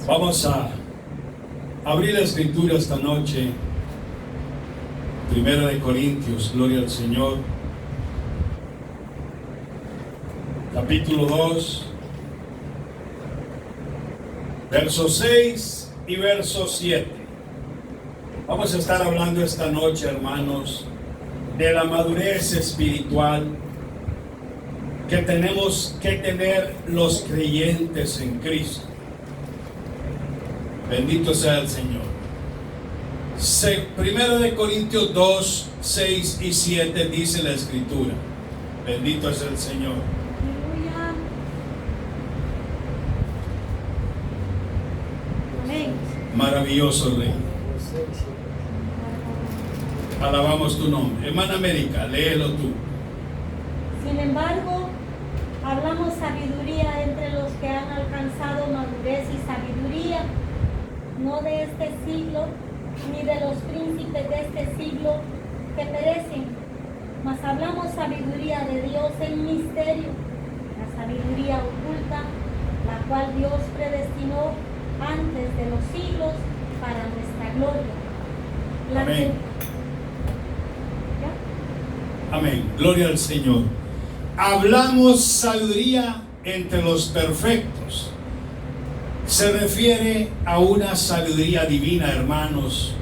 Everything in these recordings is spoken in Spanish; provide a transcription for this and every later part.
Vamos a abrir la escritura esta noche. Primera de Corintios, gloria al Señor. Capítulo 2, versos 6 y verso 7. Vamos a estar hablando esta noche, hermanos, de la madurez espiritual que tenemos que tener los creyentes en Cristo. Bendito sea el Señor. Primero de Corintios 2, 6 y 7 dice la Escritura. Bendito es el Señor. Aleluya. Amén. Maravilloso Rey. Alabamos tu nombre. Hermana América, léelo tú. Sin embargo, hablamos sabiduría entre los que han alcanzado madurez y sabiduría, no de este siglo, ni de los príncipes de este siglo que perecen, mas hablamos sabiduría de Dios en misterio, la sabiduría oculta, la cual Dios predestinó antes de los siglos para nuestra gloria. Amén. Amén. Gloria al Señor. Hablamos sabiduría entre los perfectos. Se refiere a una sabiduría divina, hermanos,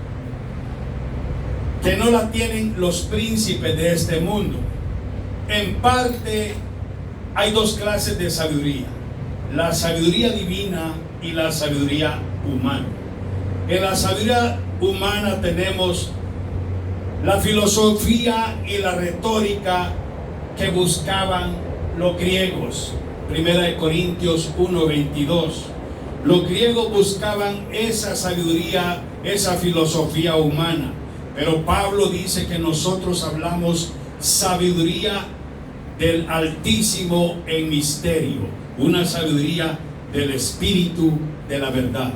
que no la tienen los príncipes de este mundo. En parte hay dos clases de sabiduría: la sabiduría divina y la sabiduría humana. En la sabiduría humana tenemos la filosofía y la retórica que buscaban los griegos. Primera de Corintios 1:22. Los griegos buscaban esa sabiduría, esa filosofía humana. Pero Pablo dice que nosotros hablamos sabiduría del Altísimo en misterio, una sabiduría del Espíritu de la verdad.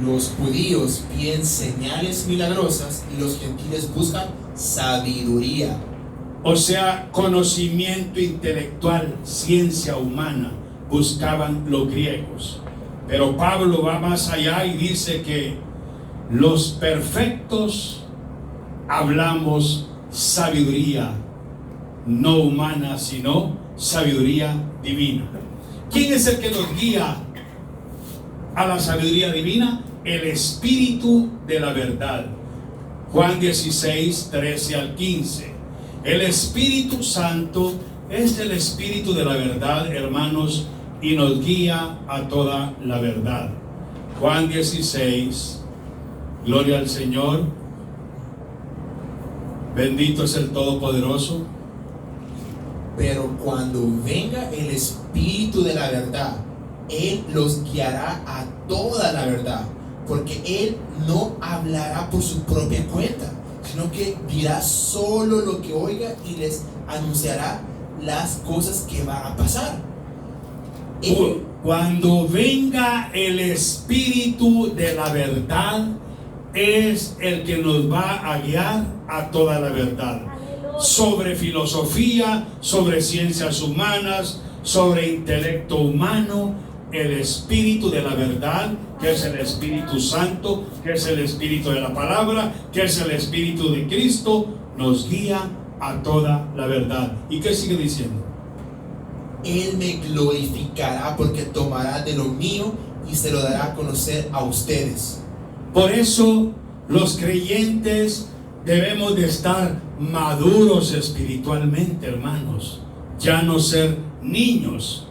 Los judíos piden señales milagrosas y los gentiles buscan sabiduría. O sea, conocimiento intelectual, ciencia humana, buscaban los griegos. Pero Pablo va más allá y dice que los perfectos hablamos sabiduría, no humana, sino sabiduría divina. ¿Quién es el que nos guía a la sabiduría divina? El Espíritu de la verdad. Juan 16, 13 al 15. El Espíritu Santo es el Espíritu de la verdad, hermanos, y nos guía a toda la verdad. Juan 16, gloria al Señor. Bendito es el Todopoderoso. Pero cuando venga el Espíritu de la verdad, Él los guiará a toda la verdad, porque Él no hablará por su propia cuenta, sino que dirá solo lo que oiga y les anunciará las cosas que van a pasar. Cuando venga el Espíritu de la verdad, es el que nos va a guiar a toda la verdad. Aleluya. Sobre filosofía, sobre ciencias humanas, sobre intelecto humano. El Espíritu de la verdad, que es el Espíritu Santo, que es el Espíritu de la palabra, que es el Espíritu de Cristo, nos guía a toda la verdad. ¿Y qué sigue diciendo? Él me glorificará porque tomará de lo mío y se lo dará a conocer a ustedes. Por eso los creyentes debemos de estar maduros espiritualmente, hermanos. Ya no ser niños.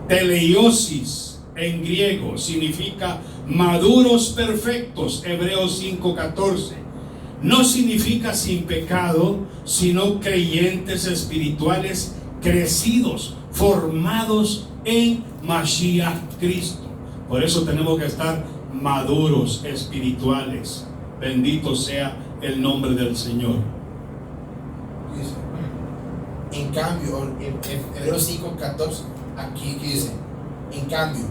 Teleiosis en griego significa maduros perfectos. Hebreos 5:14. No significa sin pecado, sino creyentes espirituales crecidos, formados en Mashiach Cristo. Por eso tenemos que estar maduros espirituales. Bendito sea el nombre del Señor. En cambio, en Hebreos 5:14, aquí dice: en cambio,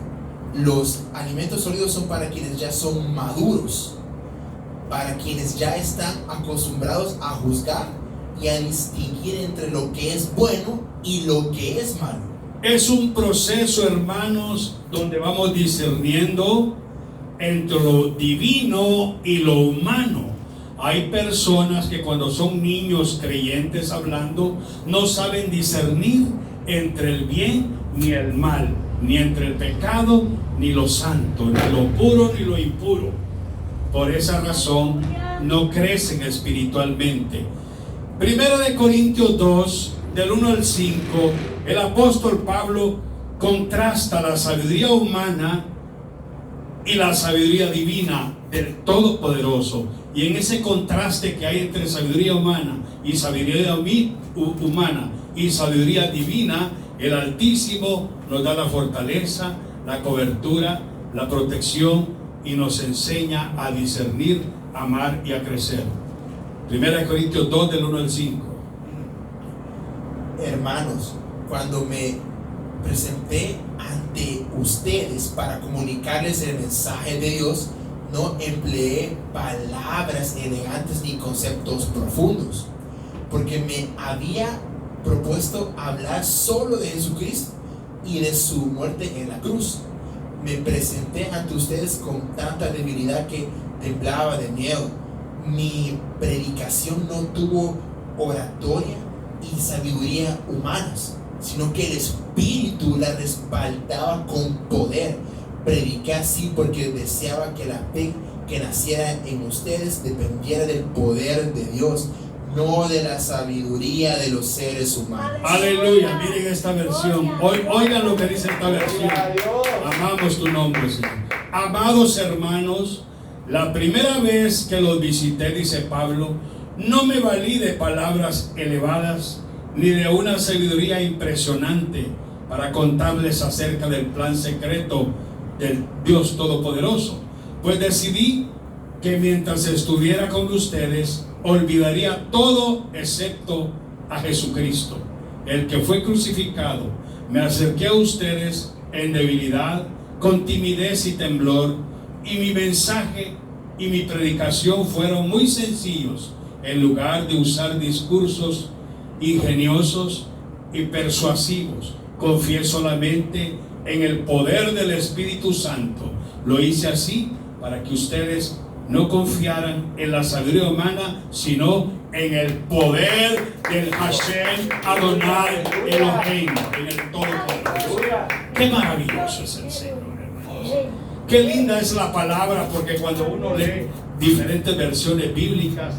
los alimentos sólidos son para quienes ya son maduros, para quienes ya están acostumbrados a juzgar y a distinguir entre lo que es bueno y lo que es malo. Es un proceso, hermanos, donde vamos discerniendo entre lo divino y lo humano. Hay personas que cuando son niños creyentes hablando, no saben discernir entre el bien ni el mal, ni entre el pecado ni lo santo, ni lo puro ni lo impuro. Por esa razón no crecen espiritualmente. Primero de Corintios 2, del 1 al 5, el apóstol Pablo contrasta la sabiduría humana y la sabiduría divina del Todopoderoso. Y en ese contraste que hay entre sabiduría humana y sabiduría divina, el Altísimo nos da la fortaleza, la cobertura, la protección y nos enseña a discernir, amar y a crecer. Primera de Corintios 2, del 1 al 5. Hermanos, cuando me presenté ante ustedes para comunicarles el mensaje de Dios, no empleé palabras elegantes ni conceptos profundos, porque me había propuesto hablar solo de Jesucristo y de su muerte en la cruz. Me presenté ante ustedes con tanta debilidad que temblaba de miedo. Mi predicación no tuvo oratoria y sabiduría humanas, sino que el Espíritu la respaldaba con poder. Prediqué así porque deseaba que la fe que naciera en ustedes dependiera del poder de Dios, no de la sabiduría de los seres humanos. Aleluya, miren esta versión. Oigan lo que dice esta versión. Amamos tu nombre, Señor. Amados hermanos, la primera vez que los visité, dice Pablo, no me valí de palabras elevadas ni de una sabiduría impresionante para contarles acerca del plan secreto del Dios Todopoderoso, pues decidí que mientras estuviera con ustedes olvidaría todo excepto a Jesucristo, el que fue crucificado. Me acerqué a ustedes en debilidad, con timidez y temblor, y mi mensaje y mi predicación fueron muy sencillos. En lugar de usar discursos ingeniosos y persuasivos, confié solamente en el poder del Espíritu Santo. Lo hice así para que ustedes no confiaran en la sabiduría humana, sino en el poder del Hashem Adonai Elohim, en el Todopoderoso. Qué maravilloso es el Señor, hermanos. Qué linda es la palabra, porque cuando uno lee diferentes versiones bíblicas,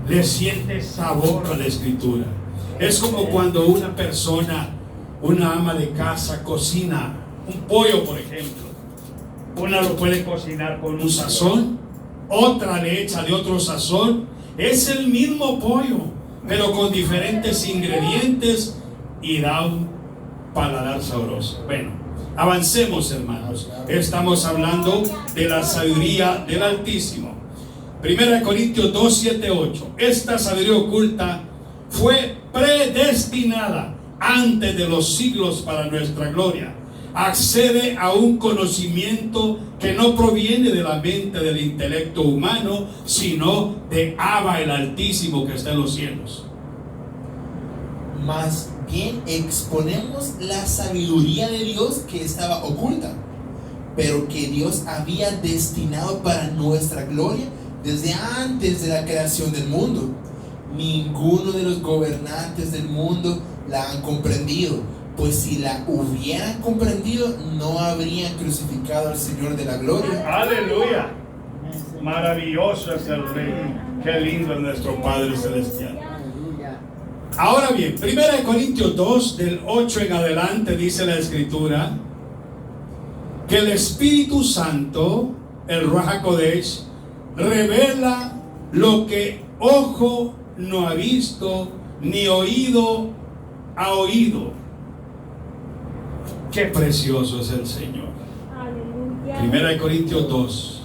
le siente sabor a la Escritura. Es como cuando una persona, una ama de casa, cocina un pollo, por ejemplo. Una lo puede cocinar con un sazón, otra le echa de otro sazón. Es el mismo pollo, pero con diferentes ingredientes y da un paladar sabroso. Bueno, avancemos, hermanos. Estamos hablando de la sabiduría del Altísimo. Primera de Corintios 2, 7, 8. Esta sabiduría oculta fue predestinada antes de los siglos para nuestra gloria. Accede a un conocimiento que no proviene de la mente del intelecto humano, sino de Abba, el Altísimo, que está en los cielos. Más bien exponemos la sabiduría de Dios que estaba oculta, pero que Dios había destinado para nuestra gloria desde antes de la creación del mundo. Ninguno de los gobernantes del mundo la han comprendido, pues si la hubieran comprendido, no habrían crucificado al Señor de la gloria. Aleluya. Maravilloso es el Rey. Qué lindo es nuestro Padre Celestial. Ahora bien, 1 Corintios 2, del 8 en adelante, dice la Escritura que el Espíritu Santo, el Ruach HaKodesh, revela lo que ojo no ha visto, ni oído ha oído. Qué precioso es el Señor. Aleluya. 1 Corintios 2.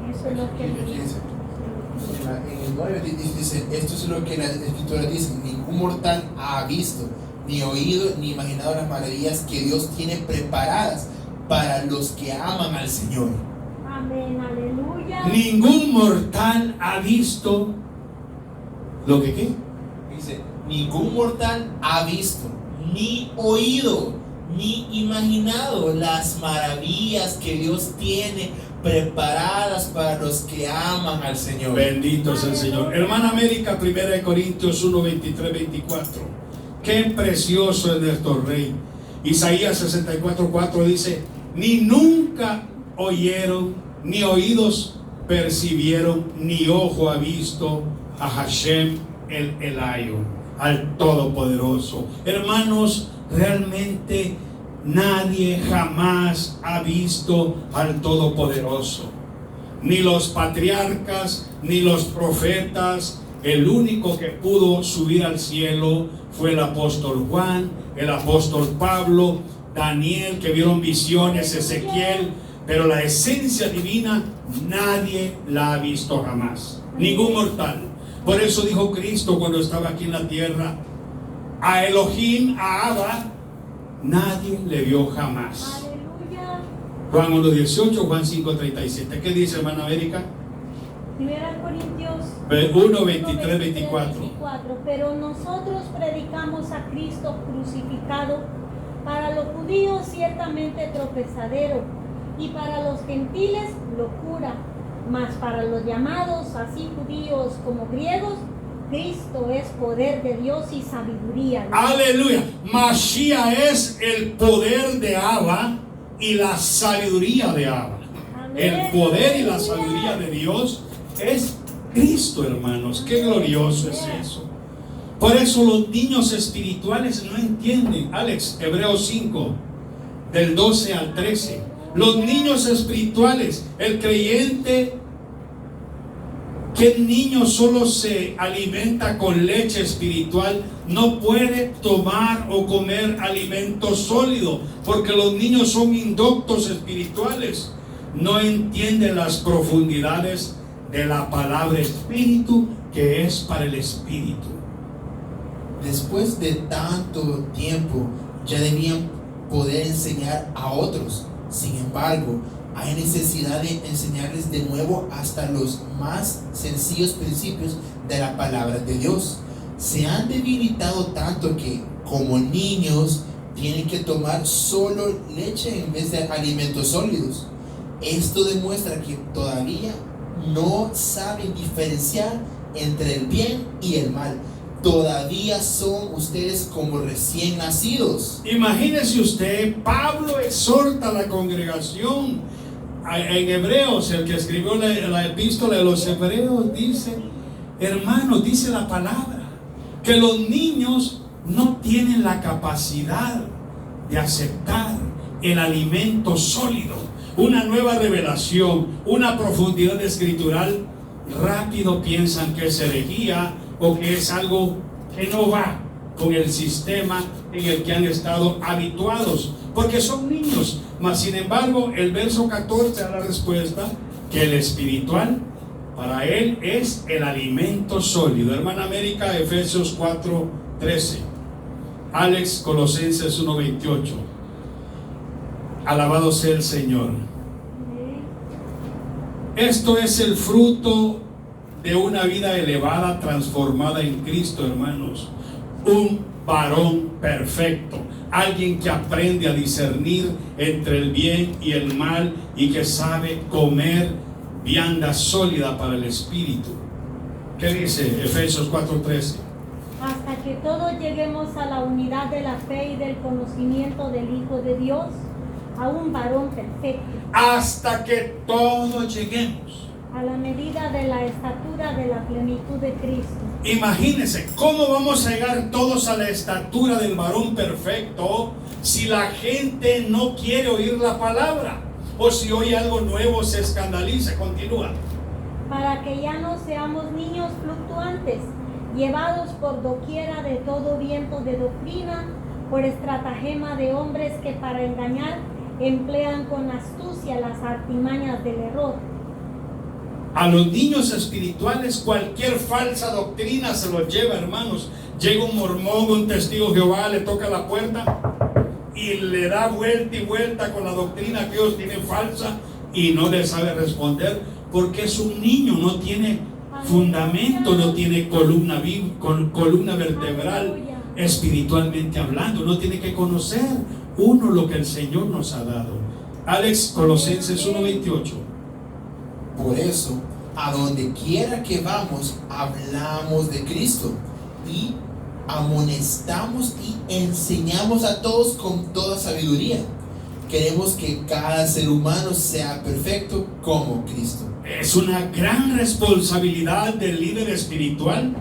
Eso es lo que En el 9 dice, esto es lo que la Escritura dice: ningún mortal ha visto, ni oído, ni imaginado las maravillas que Dios tiene preparadas para los que aman al Señor. Amén, aleluya. Ningún mortal ha visto lo que ¿qué? Dice, ningún mortal ha visto, ni oído, ni imaginado las maravillas que Dios tiene preparadas para los que aman al Señor. Bendito es el Señor. Hermana América, 1 Corintios 1, 23, 24. Qué precioso es nuestro Rey. Isaías 64, 4 dice: ni nunca oyeron, ni oídos percibieron, ni ojo ha visto a Hashem el Elayo, al Todopoderoso. Hermanos, realmente nadie jamás ha visto al Todopoderoso. Ni los patriarcas, ni los profetas. El único que pudo subir al cielo fue el apóstol Juan, el apóstol Pablo, Daniel, que vieron visiones, Ezequiel, pero la esencia divina nadie la ha visto jamás, ningún mortal. Por eso dijo Cristo cuando estaba aquí en la tierra: a Elohim, a Abba, nadie le vio jamás. Aleluya. Juan 1:18, Juan 5:37. ¿Qué dice, hermana América? 1 Corintios 1, 23, 24. Pero nosotros predicamos a Cristo crucificado, para los judíos ciertamente tropezadero, y para los gentiles locura, mas para los llamados, así judíos como griegos, Cristo es poder de Dios y sabiduría. Aleluya. Mashiach es el poder de Abba y la sabiduría de Abba. El poder y la sabiduría de Dios es Cristo, hermanos. Qué glorioso es eso. Por eso los niños espirituales no entienden. Alex, Hebreos 5, del 12 al 13. Los niños espirituales, el creyente, que el niño solo se alimenta con leche espiritual, no puede tomar o comer alimento sólido, porque los niños son indoctos espirituales. No entienden las profundidades de la palabra espíritu, que es para el espíritu. Después de tanto tiempo, ya debían poder enseñar a otros. Sin embargo, hay necesidad de enseñarles de nuevo hasta los más sencillos principios de la palabra de Dios. Se han debilitado tanto que, como niños, tienen que tomar solo leche en vez de alimentos sólidos. Esto demuestra que todavía no saben diferenciar entre el bien y el mal. Todavía son ustedes como recién nacidos. Imagínese usted, Pablo exhorta a la congregación en Hebreos, el que escribió la epístola de los Hebreos, dice: hermanos, dice la palabra, que los niños no tienen la capacidad de aceptar el alimento sólido, una nueva revelación, una profundidad escritural. Rápido piensan que es herejía o que es algo que no va con el sistema en el que han estado habituados, porque son niños. Mas sin embargo, el verso 14 da la respuesta, que el espiritual para él es el alimento sólido. Hermana América, Efesios 4:13. Alex, Colosenses 1:28. Alabado sea el Señor. Esto es el fruto de una vida elevada, transformada en Cristo, hermanos. Un varón perfecto, alguien que aprende a discernir entre el bien y el mal y que sabe comer vianda sólida para el espíritu. ¿Qué dice Efesios 4:13? Hasta que todos lleguemos a la unidad de la fe y del conocimiento del Hijo de Dios, a un varón perfecto, Hasta que todos lleguemos. a la medida de la estatura de la plenitud de Cristo. Imagínense, ¿cómo vamos a llegar todos a la estatura del varón perfecto si la gente no quiere oír la palabra? O si oye algo nuevo se escandaliza. Continúa. Para que ya no seamos niños fluctuantes, llevados por doquiera de todo viento de doctrina, por estratagema de hombres que para engañar emplean con astucia las artimañas del error. A los niños espirituales cualquier falsa doctrina se los lleva, hermanos. Llega un mormón, un testigo de Jehová, le toca la puerta y le da vuelta y vuelta con la doctrina que ellos tienen falsa y no le sabe responder, porque es un niño, no tiene fundamento, no tiene columna vertebral. espiritualmente hablando. Uno tiene que conocer uno lo que el Señor nos ha dado. Alex, Colosenses 1:28. Por eso, a donde quiera que vamos, hablamos de Cristo y amonestamos y enseñamos a todos con toda sabiduría. Queremos que cada ser humano sea perfecto como Cristo. Es una gran responsabilidad del líder espiritual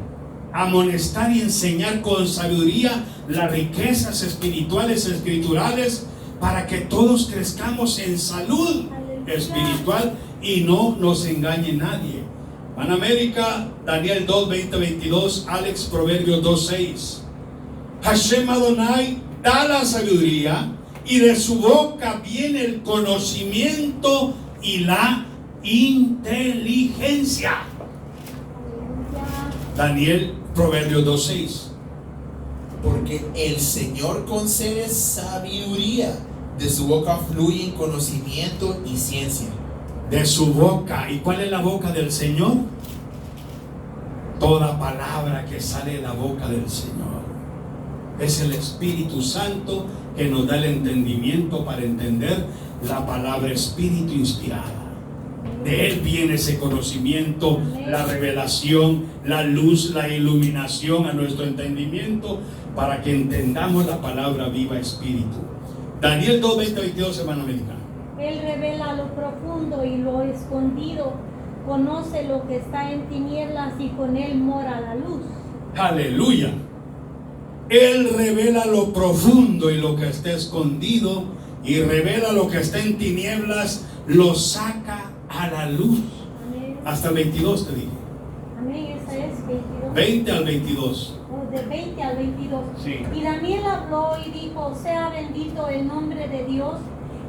amonestar y enseñar con sabiduría las riquezas espirituales, escriturales, para que todos crezcamos en salud espiritual y no nos engañe nadie. Panamérica, Daniel 2, 20, 22, Alex, Proverbios 2, 6. Hashem Adonai da la sabiduría y de su boca viene el conocimiento y la inteligencia. Daniel, Proverbios 2, 6. Porque el Señor concede sabiduría, de su boca fluyen conocimiento y ciencia. De su boca. ¿Y cuál es la boca del Señor? Toda palabra que sale de la boca del Señor. Es el Espíritu Santo que nos da el entendimiento para entender la palabra espíritu inspirada. De Él viene ese conocimiento, la revelación, la luz, la iluminación a nuestro entendimiento para que entendamos la palabra viva espíritu. Daniel 2, 20, 22, hermano americano. Él revela lo profundo y lo escondido, conoce lo que está en tinieblas y con Él mora la luz. Aleluya. Él revela lo profundo y lo que está escondido, y revela lo que está en tinieblas, lo saca a la luz. Amén. Hasta el 22 te dije. Amén, esa es 22. 20 al 22. De 20 al 22. Sí. Y Daniel habló y dijo: sea bendito el nombre de Dios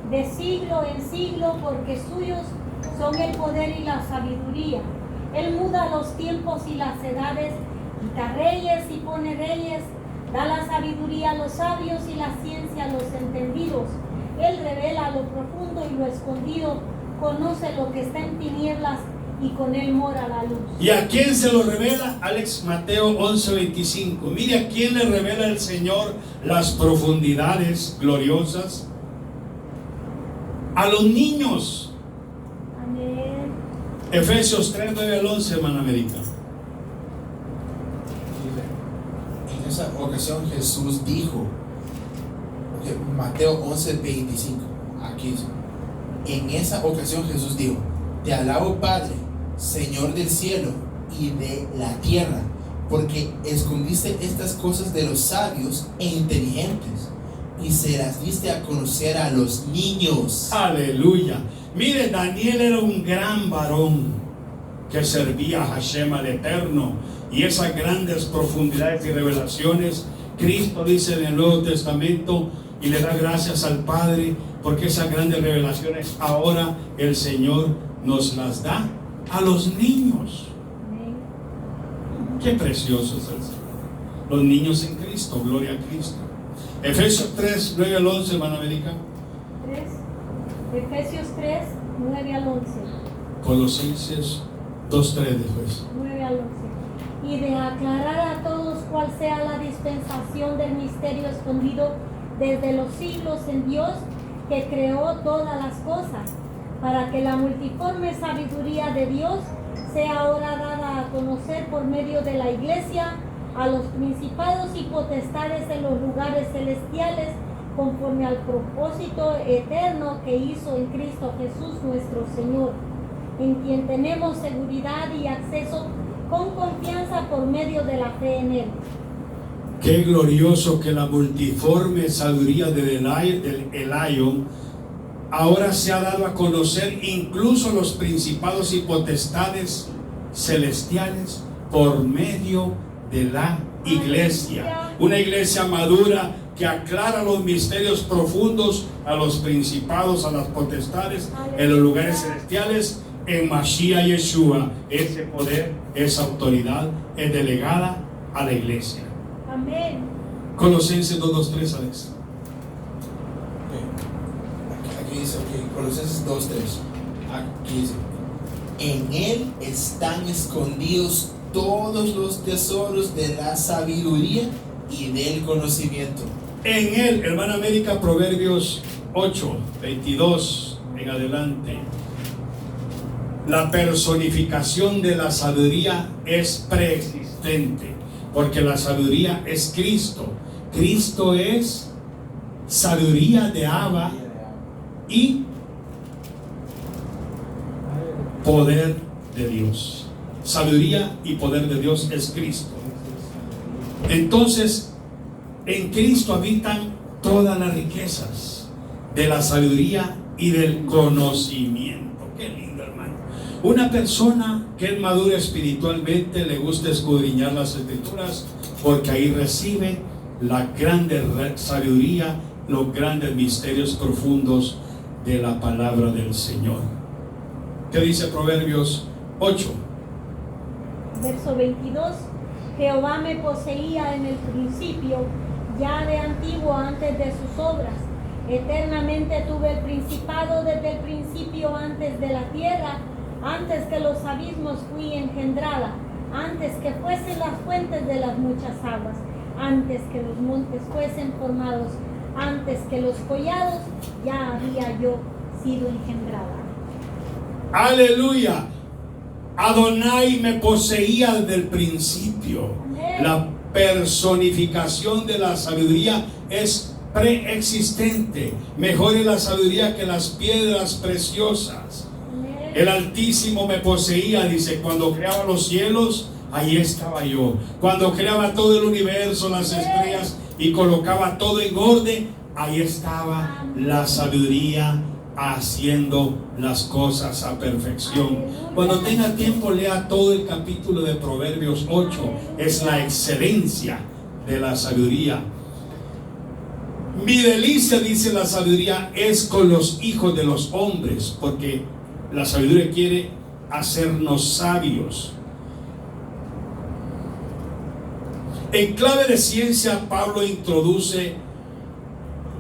de siglo en siglo, porque suyos son el poder y la sabiduría. Él muda los tiempos y las edades, quita reyes y pone reyes, da la sabiduría a los sabios y la ciencia a los entendidos. Él revela lo profundo y lo escondido, conoce lo que está en tinieblas y con Él mora la luz. ¿Y a quién se lo revela? Alex, Mateo 11:25. Mire a quién le revela el Señor las profundidades gloriosas. A los niños. Amén. Efesios 3, 9 al 11, hermana América. En esa ocasión Jesús dijo, Mateo 11:25, aquí dice, en esa ocasión Jesús dijo: te alabo, Padre, Señor del cielo y de la tierra, porque escondiste estas cosas de los sabios e inteligentes y se las diste a conocer a los niños. Aleluya. Mire, Daniel era un gran varón que servía a Hashem, al Eterno, y esas grandes profundidades y revelaciones, Cristo dice en el Nuevo Testamento y le da gracias al Padre porque esas grandes revelaciones ahora el Señor nos las da a los niños. Amén. Qué precioso es el Señor. Los niños en Cristo, gloria a Cristo. Efesios 3, 9 al 11, hermana América. 3. Efesios 3, 9 al 11. Colosenses 2, 3 después. 9 al 11. Y de aclarar a todos cuál sea la dispensación del misterio escondido desde los siglos en Dios, que creó todas las cosas, para que la multiforme sabiduría de Dios sea ahora dada a conocer por medio de la Iglesia a los principados y potestades en los lugares celestiales, conforme al propósito eterno que hizo en Cristo Jesús nuestro Señor, en quien tenemos seguridad y acceso con confianza por medio de la fe en Él. Qué glorioso que la multiforme sabiduría del Elión ahora se ha dado a conocer incluso los principados y potestades celestiales por medio de la iglesia. Una iglesia madura que aclara los misterios profundos a los principados, a las potestades en los lugares celestiales. En Mashiach Yeshua, ese poder, esa autoridad es delegada a la iglesia. Amén. Colosenses 2, 3, Alex. Aquí dice, Colosenses 2, 3. Aquí dice: en Él están escondidos todos los tesoros de la sabiduría y del conocimiento. En él, hermana América, Proverbios 8, 22 en adelante. La personificación de la sabiduría es preexistente, porque la sabiduría es Cristo. Cristo es sabiduría de Abba y poder de Dios. Sabiduría y poder de Dios es Cristo. Entonces, en Cristo habitan todas las riquezas de la sabiduría y del conocimiento. Qué lindo, hermano. Una persona que es madura espiritualmente le gusta escudriñar las Escrituras, porque ahí recibe la grande sabiduría, los grandes misterios profundos de la palabra del Señor. ¿Qué dice Proverbios 8? Verso 22. Jehová me poseía en el principio, ya de antiguo antes de sus obras. Eternamente tuve el principado desde el principio antes de la tierra, antes que los abismos fui engendrada, antes que fuesen las fuentes de las muchas aguas, antes que los montes fuesen formados, antes que los collados, ya había yo sido engendrada. Aleluya. Adonai me poseía desde el principio. Amén. La personificación de la sabiduría es preexistente. Mejor es la sabiduría que las piedras preciosas. Amén. El Altísimo me poseía, dice, cuando creaba los cielos, ahí estaba yo. Cuando creaba todo el universo, las estrellas, y colocaba todo en orden, ahí estaba la sabiduría haciendo las cosas a perfección. Cuando tenga tiempo, lea todo el capítulo de Proverbios 8. Es la excelencia de la sabiduría. Mi delicia, dice la sabiduría, es con los hijos de los hombres, porque la sabiduría quiere hacernos sabios. En clave de ciencia, Pablo introduce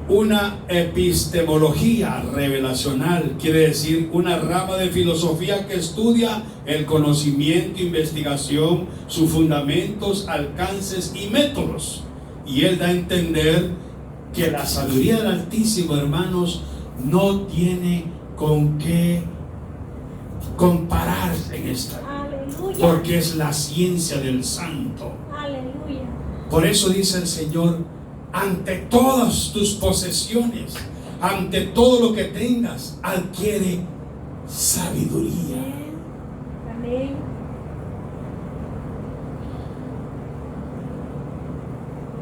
una epistemología revelacional, quiere decir una rama de filosofía que estudia el conocimiento, investigación, sus fundamentos, alcances y métodos. Y él da a entender que la sabiduría del Altísimo, hermanos, no tiene con qué compararse en esta, Aleluya. porque es la ciencia del Santo. Aleluya. Por eso dice el Señor: ante todas tus posesiones, ante todo lo que tengas, adquiere sabiduría. Amén.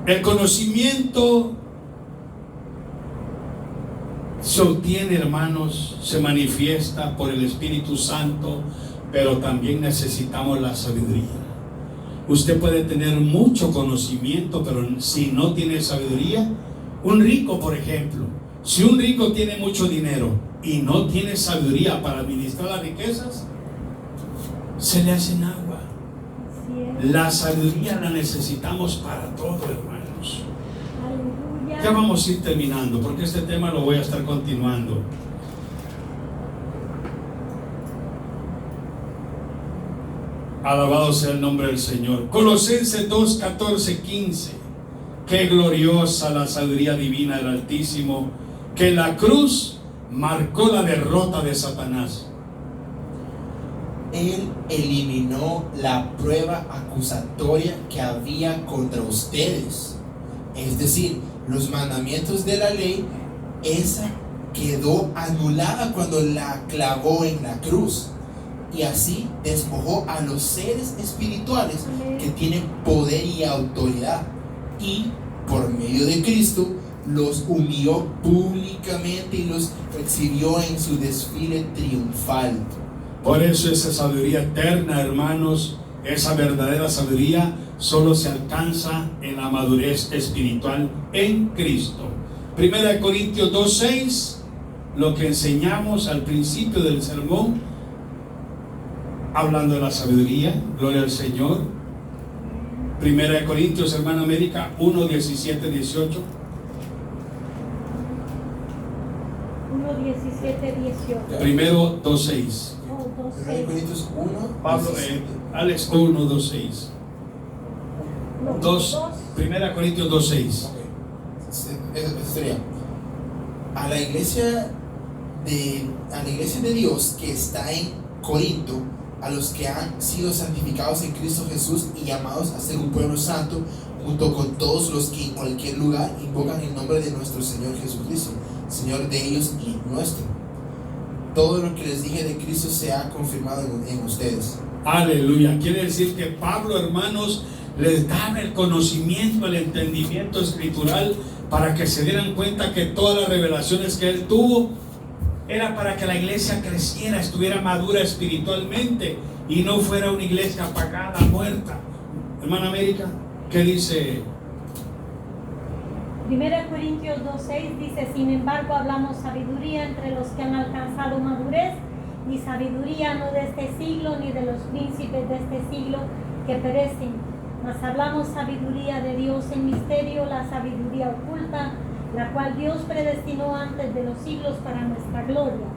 El conocimiento se obtiene, hermanos, se manifiesta por el Espíritu Santo, pero también necesitamos la sabiduría. Usted puede tener mucho conocimiento, pero si no tiene sabiduría, un rico, por ejemplo, si un rico tiene mucho dinero y no tiene sabiduría para administrar las riquezas, se le hacen agua. Así es. La sabiduría la necesitamos para todo, hermanos. Aleluya. Ya vamos a ir terminando, porque este tema lo voy a estar continuando. Alabado sea el nombre del Señor. Colosenses 2, 14, 15. Qué gloriosa la sabiduría divina del Altísimo, que la cruz marcó la derrota de Satanás. Él eliminó la prueba acusatoria que había contra ustedes. Es decir, los mandamientos de la ley, esa quedó anulada cuando la clavó en la cruz. Y así despojó a los seres espirituales que tienen poder y autoridad. Y por medio de Cristo los humilló públicamente y los exhibió en su desfile triunfal. Por eso esa sabiduría eterna, hermanos, esa verdadera sabiduría solo se alcanza en la madurez espiritual en Cristo. 1 Corintios 2:6, lo que enseñamos al principio del sermón, hablando de la sabiduría, gloria al Señor. 1 Corintios, hermana América, 1, 17, 18. 1, 17, 18. Primero 2:6. 1 Corintios 1, Pablo, 17. Alex 1, 2:6. No, 2, 1 Corintios 2:6. Ok. Eso sería. A la iglesia de Dios que está en Corinto, a los que han sido santificados en Cristo Jesús y llamados a ser un pueblo santo, junto con todos los que en cualquier lugar invocan el nombre de nuestro Señor Jesucristo, Señor de ellos y nuestro. Todo lo que les dije de Cristo se ha confirmado en ustedes. Aleluya. Quiere decir que Pablo, hermanos, les daba el conocimiento, el entendimiento escritural para que se dieran cuenta que todas las revelaciones que él tuvo era para que la iglesia creciera, estuviera madura espiritualmente y no fuera una iglesia apagada, muerta. Hermana América, ¿qué dice? 1 Corintios 2:6 dice: sin embargo hablamos sabiduría entre los que han alcanzado madurez, y sabiduría no de este siglo ni de los príncipes de este siglo que perecen, mas hablamos sabiduría de Dios en misterio, la sabiduría oculta, la cual Dios predestinó antes de los siglos para nuestra gloria.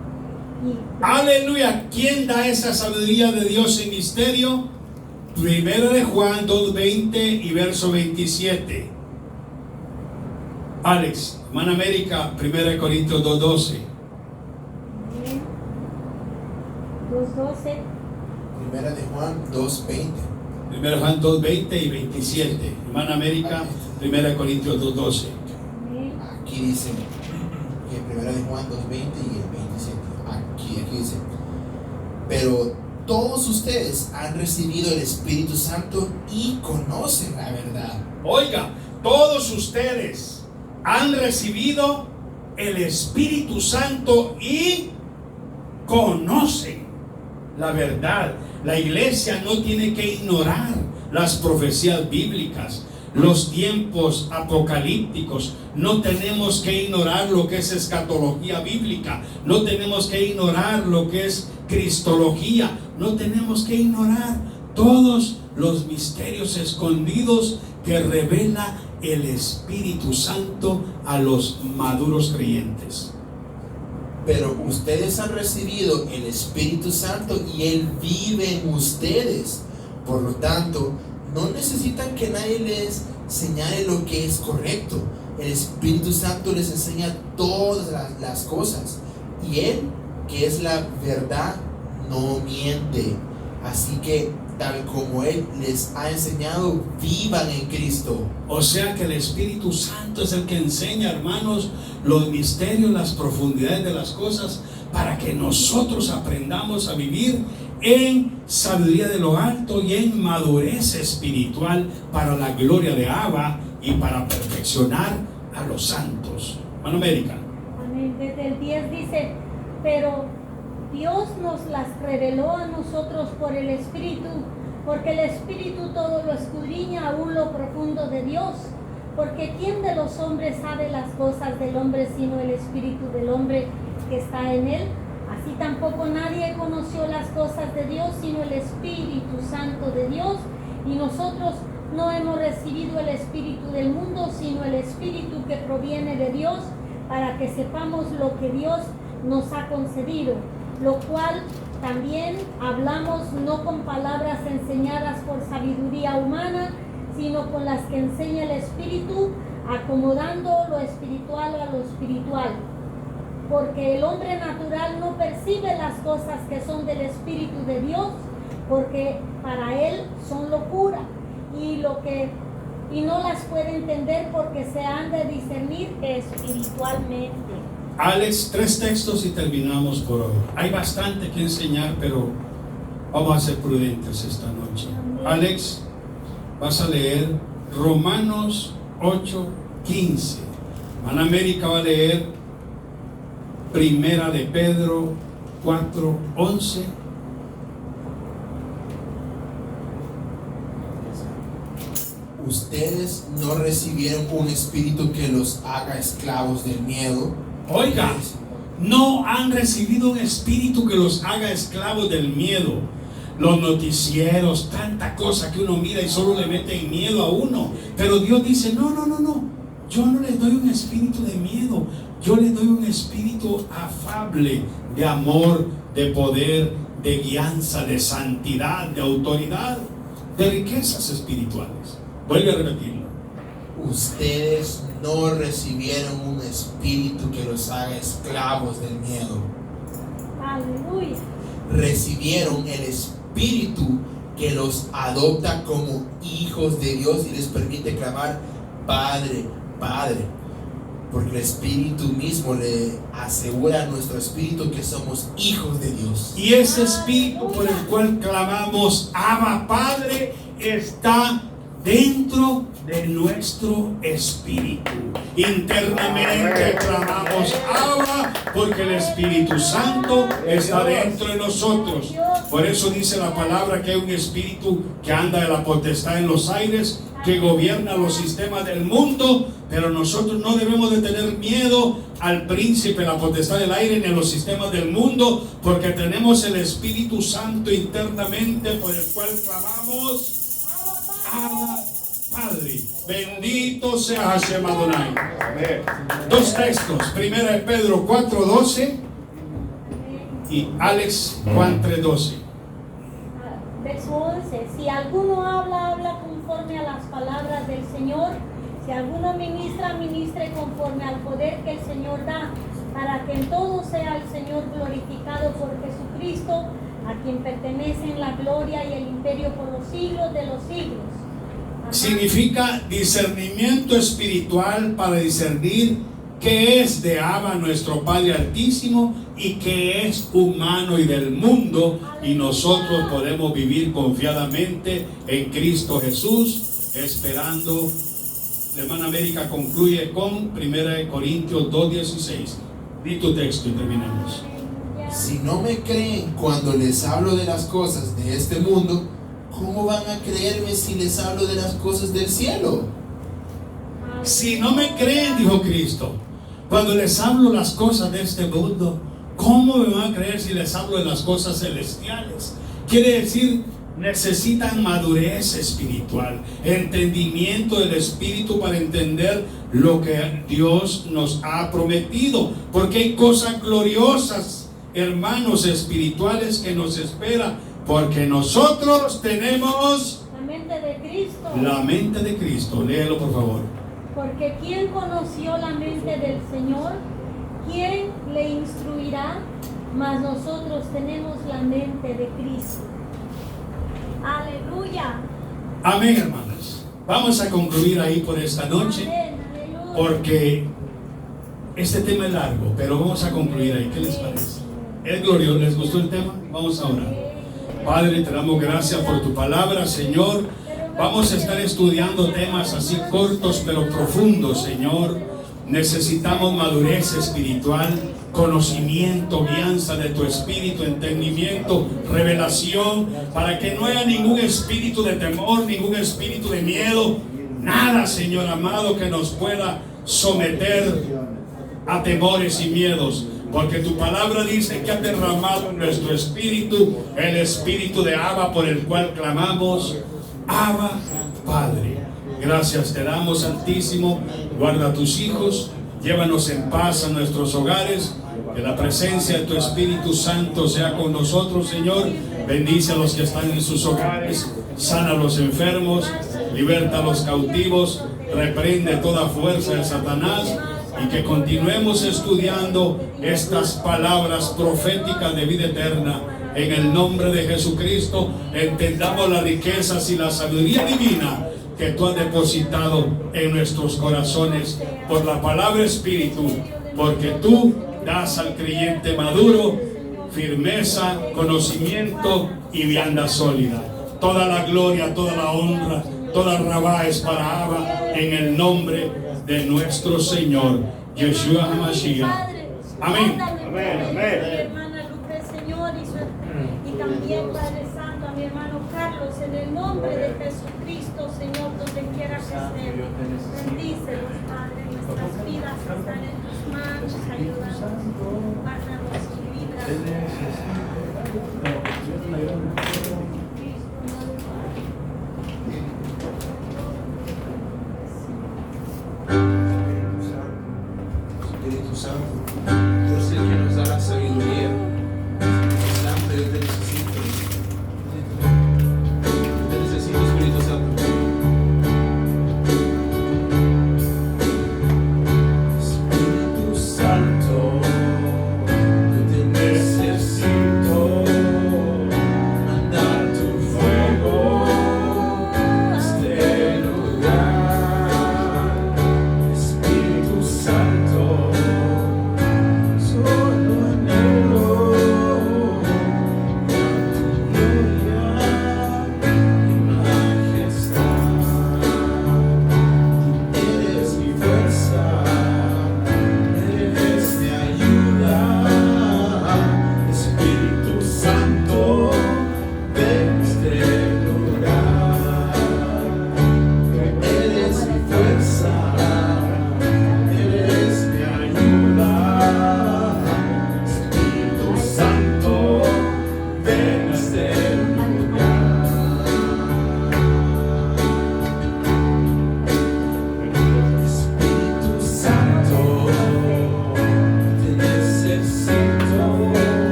Aleluya. ¿Quién da esa sabiduría de Dios en misterio? 1 de Juan 2:20 y verso 27. Alex, hermana América, 1 Corintios 2:12. 2:12. 1 de Juan 2:20. 1 Juan 2:20 y 27. Hermana América, 1 Corintios 2:12. Aquí dice, en 1 de Juan 2:20 y el 27. Aquí dice: pero todos ustedes han recibido el Espíritu Santo y conocen la verdad. Oiga, todos ustedes han recibido el Espíritu Santo y conocen la verdad. La iglesia no tiene que ignorar las profecías bíblicas, los tiempos apocalípticos. No tenemos que ignorar lo que es escatología bíblica, no tenemos que ignorar lo que es cristología, no tenemos que ignorar todos los misterios escondidos que revela el Espíritu Santo a los maduros creyentes. Pero ustedes han recibido el Espíritu Santo y Él vive en ustedes. Por lo tanto, no necesitan que nadie les señale lo que es correcto. El Espíritu Santo les enseña todas las cosas. Y Él, que es la verdad, no miente. Así que, tal como Él les ha enseñado, vivan en Cristo. O sea que el Espíritu Santo es el que enseña, hermanos, los misterios, las profundidades de las cosas, para que nosotros aprendamos a vivir en sabiduría de lo alto y en madurez espiritual para la gloria de Abba y para perfeccionar a los santos. Hermano América. Amén. Desde el 10 dice: pero Dios nos las reveló a nosotros por el Espíritu, porque el Espíritu todo lo escudriña, aún lo profundo de Dios. Porque ¿quién de los hombres sabe las cosas del hombre sino el Espíritu del hombre que está en él? Así tampoco nadie conoció las cosas de Dios sino el Espíritu Santo de Dios. Y nosotros no hemos recibido el Espíritu del mundo, sino el Espíritu que proviene de Dios, para que sepamos lo que Dios nos ha concedido, lo cual también hablamos no con palabras enseñadas por sabiduría humana, sino con las que enseña el Espíritu, acomodando lo espiritual a lo espiritual. Porque el hombre natural no percibe las cosas que son del Espíritu de Dios, porque para él son locura, y no las puede entender porque se han de discernir espiritualmente. Alex, 3 textos y terminamos por hoy. Hay bastante que enseñar, pero vamos a ser prudentes esta noche. Alex, vas a leer Romanos 8:15. Ana América va a leer Primera de Pedro 4:11. Ustedes no recibieron un espíritu que los haga esclavos del miedo. Oiga, no han recibido un espíritu que los haga esclavos del miedo. Los noticieros, tanta cosa que uno mira y solo le meten miedo a uno. Pero Dios dice: no. Yo no les doy un espíritu de miedo. Yo les doy un espíritu afable, de amor, de poder, de guianza, de santidad, de autoridad, de riquezas espirituales. Vuelve a repetirlo. ustedes no recibieron un espíritu que los haga esclavos del miedo. Aleluya. Recibieron el espíritu que los adopta como hijos de Dios y les permite clamar Padre, Padre, porque el espíritu mismo le asegura a nuestro espíritu que somos hijos de Dios. Y ese espíritu por el cual clamamos Abba Padre está dentro de nuestro espíritu. Internamente clamamos Abba porque el Espíritu Santo está dentro de nosotros. Por eso dice la palabra que hay un espíritu que anda de la potestad en los aires, que gobierna los sistemas del mundo, pero nosotros no debemos de tener miedo al príncipe, la potestad del aire, ni a los sistemas del mundo, porque tenemos el Espíritu Santo internamente por el cual clamamos Abba Padre. Bendito sea Hashem Adonai. Dos textos, primera de Pedro 4:12 y Alex Juan 3:12. Verso 11. Si alguno habla conforme a las palabras del Señor. Si alguno ministre conforme al poder que el Señor da, para que en todo sea el Señor glorificado por Jesucristo, a quien pertenecen la gloria y el imperio por los siglos de los siglos. Amén. Significa discernimiento espiritual para discernir qué es de Abba nuestro Padre Altísimo y qué es humano y del mundo, y nosotros podemos vivir confiadamente en Cristo Jesús, esperando. La hermana América concluye con 1 Corintios 2:16. Di tu texto y terminamos. Si no me creen cuando les hablo de las cosas de este mundo, ¿cómo van a creerme si les hablo de las cosas del cielo? Si no me creen, dijo Cristo, cuando les hablo las cosas de este mundo, ¿cómo me van a creer si les hablo de las cosas celestiales? Quiere decir, necesitan madurez espiritual, entendimiento del Espíritu para entender lo que Dios nos ha prometido, porque hay cosas gloriosas, hermanos, espirituales que nos esperan, porque nosotros tenemos La mente de Cristo. la mente de Cristo. Léelo por favor. Porque ¿quién conoció la mente del Señor? ¿Quién le instruirá? Mas nosotros tenemos la mente de Cristo. Aleluya. Amén, hermanos. Vamos a concluir ahí por esta noche, Amén, aleluya. porque este tema es largo, pero vamos a concluir ahí. ¿Qué les parece? ¿Es glorioso? ¿Les gustó el tema? Vamos a orar. Padre, te damos gracias por tu palabra, Señor. Vamos a estar estudiando temas así cortos pero profundos, Señor. Necesitamos madurez espiritual, conocimiento, guianza de tu espíritu, entendimiento, revelación, para que no haya ningún espíritu de temor, ningún espíritu de miedo, nada, Señor amado, que nos pueda someter a temores y miedos, porque tu palabra dice que ha derramado en nuestro espíritu el espíritu de Abba, por el cual clamamos Abba Padre. Gracias te damos, Santísimo. Guarda a tus hijos, llévanos en paz a nuestros hogares, que la presencia de tu Espíritu Santo sea con nosotros, Señor. Bendice a los que están en sus hogares, sana a los enfermos, liberta a los cautivos, reprende toda fuerza de Satanás, y que continuemos estudiando estas palabras proféticas de vida eterna. En el nombre de Jesucristo, entendamos las riquezas y la sabiduría divina que tú has depositado en nuestros corazones por la palabra Espíritu, porque tú das al creyente maduro firmeza, conocimiento y vianda sólida. Toda la gloria, toda la honra, toda rabá es para Abba, en el nombre de nuestro Señor Yeshua HaMashiach. Amén. Hermana Lupe, Señor, y también, Padre Santo, a mi hermano Carlos, en el nombre de Jesucristo, Señor, donde quiera que estén, bendícelos, Padre, nuestras vidas están en tus manos, ayúdanos, guárdanos y líbranos. Espíritu Santo, yo sé que nos da la sabiduría. Espíritu Santo, yo te necesito. Te necesito, Espíritu Santo.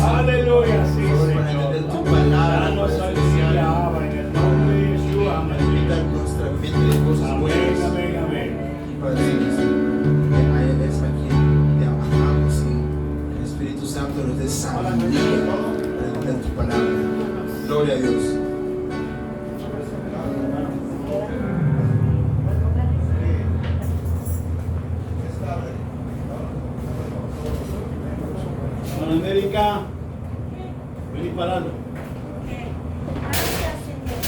Aleluya, sí, Para Señor. entender tu palabra, Danos Padre sabiduría, Celestial. Abba, en el nombre de Yeshua. Amén. Ayuda nuestra mente de cosas Amén, buenas. amén, amén. Y Padre Celestial, que haya es aquí, te amamos y el Espíritu Santo nos dé sabiduría para entender tu palabra. Gloria a Dios. Hermana América, ven y paralo. Gracias, Señor.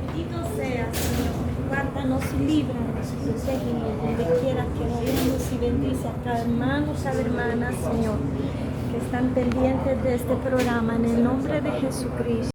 Bendito sea, Señor. Guárdanos y líbranos. Protégenos donde quiera que vayamos y bendice a cada hermano, cada hermana, Señor, que están pendientes de este programa. En el nombre de Jesucristo.